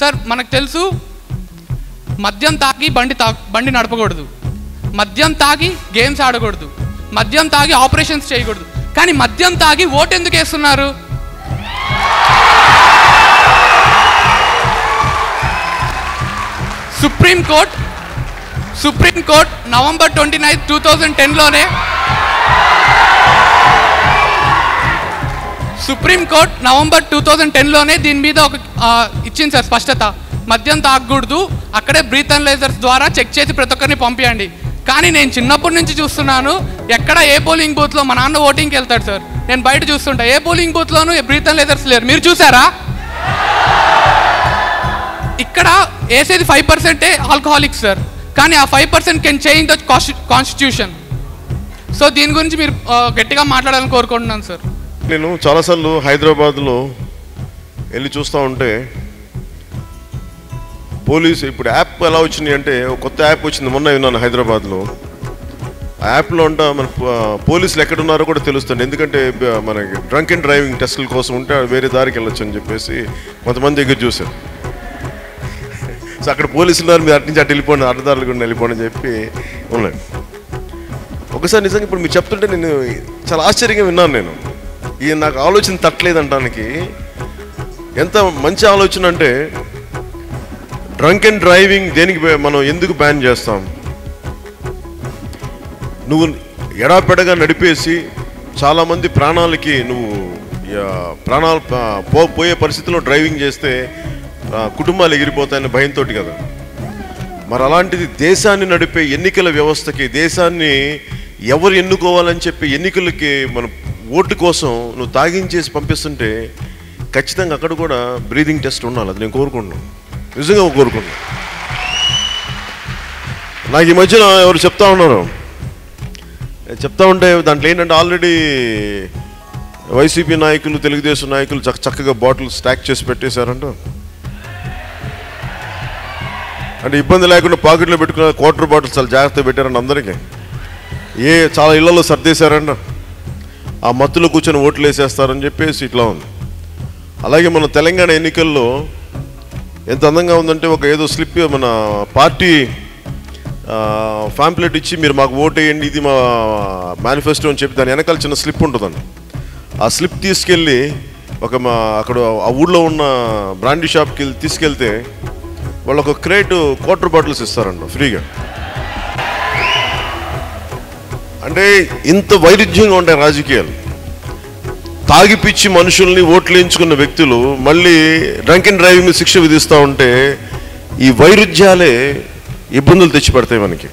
Sir మనకు తెలుసు మద్యం తాగి బండి నడపకూడదు, మద్యం తాగి గేమ్స్ ఆడకూడదు, మద్యం తాగి ఆపరేషన్స్ చేయకూడదు. కానీ మద్యం తాగి ఓటు ఎందుకు వేస్తున్నారు? సుప్రీంకోర్ట్ నవంబర్ 29, 2010లోనే సుప్రీంకోర్ట్ నవంబర్ 2010లోనే దీని మీద ఒక ఇచ్చింది సార్ స్పష్టత. మద్యం తాగకూడదు, అక్కడే బ్రీత్ అనలైజర్స్ ద్వారా చెక్ చేసి ప్రతి ఒక్కరిని పంపించండి. కానీ నేను చిన్నప్పటి నుంచి చూస్తున్నాను, ఎక్కడ ఏ పోలింగ్ బూత్లో మా నాన్న ఓటింగ్కి వెళ్తాడు సార్, నేను బయట చూస్తుంటా, ఏ పోలింగ్ బూత్లోనూ బ్రీత్ అనలైజర్స్ లేరు. మీరు చూసారా? ఇక్కడ వేసేది 5% ఆల్కహాలిక్ సార్, కానీ ఆ 5% can change the constitution. So దీని గురించి మీరు గట్టిగా మాట్లాడాలని కోరుకుంటున్నాను సార్. నేను చాలాసార్లు హైదరాబాద్లో వెళ్ళి చూస్తూ ఉంటే పోలీసు ఇప్పుడు యాప్ ఎలా వచ్చింది అంటే, కొత్త యాప్ వచ్చింది మొన్న విన్నాను హైదరాబాద్లో. ఆ యాప్లో అంట మన పోలీసులు ఎక్కడున్నారో కూడా తెలుస్తుంది. ఎందుకంటే మనకి డ్రంక్ అండ్ డ్రైవింగ్ టెస్టుల కోసం ఉంటే వేరే దారికి వెళ్ళొచ్చు అని చెప్పేసి కొంతమంది ఎదురు చూశారు. సో అక్కడ పోలీసులు ఉన్నారు, మీరు అటు నుంచి అటు వెళ్ళిపోండి, అడ్డదారులు కూడా వెళ్ళిపోండి అని చెప్పి ఉన్నాయి. ఒకసారి నిజంగా ఇప్పుడు మీరు చెప్తుంటే నేను చాలా ఆశ్చర్యంగా విన్నాను. నేను ఈ నాకు ఆలోచన తట్టలేదంటానికి ఎంత మంచి ఆలోచన అంటే, డ్రంక్ అండ్ డ్రైవింగ్ దేనికి మనం ఎందుకు బ్యాన్ చేస్తాం? నువ్వు ఎడాపెడగా నడిపేసి చాలామంది ప్రాణాలకి నువ్వు ప్రాణాలు పోయే పరిస్థితిలో డ్రైవింగ్ చేస్తే కుటుంబాలు ఎగిరిపోతాయన్న భయంతో కదా. మరి అలాంటిది దేశాన్ని నడిపే ఎన్నికల వ్యవస్థకి, దేశాన్ని ఎవరు ఎన్నుకోవాలని చెప్పి ఎన్నికలకి మన ఓటు కోసం నువ్వు తాగించేసి పంపిస్తుంటే ఖచ్చితంగా అక్కడ కూడా బ్రీదింగ్ టెస్ట్ ఉండాలి. అది నేను కోరుకుంటున్నాను, నిజంగా కోరుకుంటున్నాను. నాకు ఈ మధ్యన ఎవరు చెప్తా ఉన్నారు, చెప్తా ఉంటే దాంట్లో ఏంటంటే ఆల్రెడీ వైసీపీ నాయకులు, తెలుగుదేశం నాయకులు చక్కగా బాటిల్ స్టాక్ చేసి పెట్టేశారంట. అంటే ఇబ్బంది లేకుండా పాకెట్లో పెట్టుకున్న క్వార్టర్ బాటిల్స్ చాలా జాగ్రత్తగా పెట్టారంట అందరికీ. చాలా ఇళ్లలో సర్దేశారంట. ఆ మత్తులో కూర్చొని ఓట్లు వేసేస్తారని చెప్పేసి ఇట్లా ఉంది. అలాగే మన తెలంగాణ ఎన్నికల్లో ఎంత అందంగా ఉందంటే, ఒక ఏదో స్లిప్ మన పార్టీ ఫ్యాంప్లెట్ ఇచ్చి మీరు మాకు ఓటు వేయండి, ఇది మా మేనిఫెస్టో అని చెప్పి దాని వెనకాల చిన్న స్లిప్ ఉంటుందండి. ఆ స్లిప్ తీసుకెళ్ళి అక్కడ ఆ ఊళ్ళో ఉన్న బ్రాండీ షాప్కి తీసుకెళ్తే వాళ్ళు ఒక క్రేట్ క్వార్టర్ బాటిల్స్ ఇస్తారంట ఫ్రీగా. అంటే ఇంత వైరుధ్యంగా ఉంటాయి రాజకీయాలు. తాగిపిచ్చి మనుషుల్ని ఓట్లు వేయించుకున్న వ్యక్తులు మళ్ళీ డ్రంక్ అండ్ డ్రైవింగ్ శిక్ష విధిస్తూ ఉంటే ఈ వైరుధ్యాలే ఇబ్బందులు తెచ్చిపెడతాయి మనకి.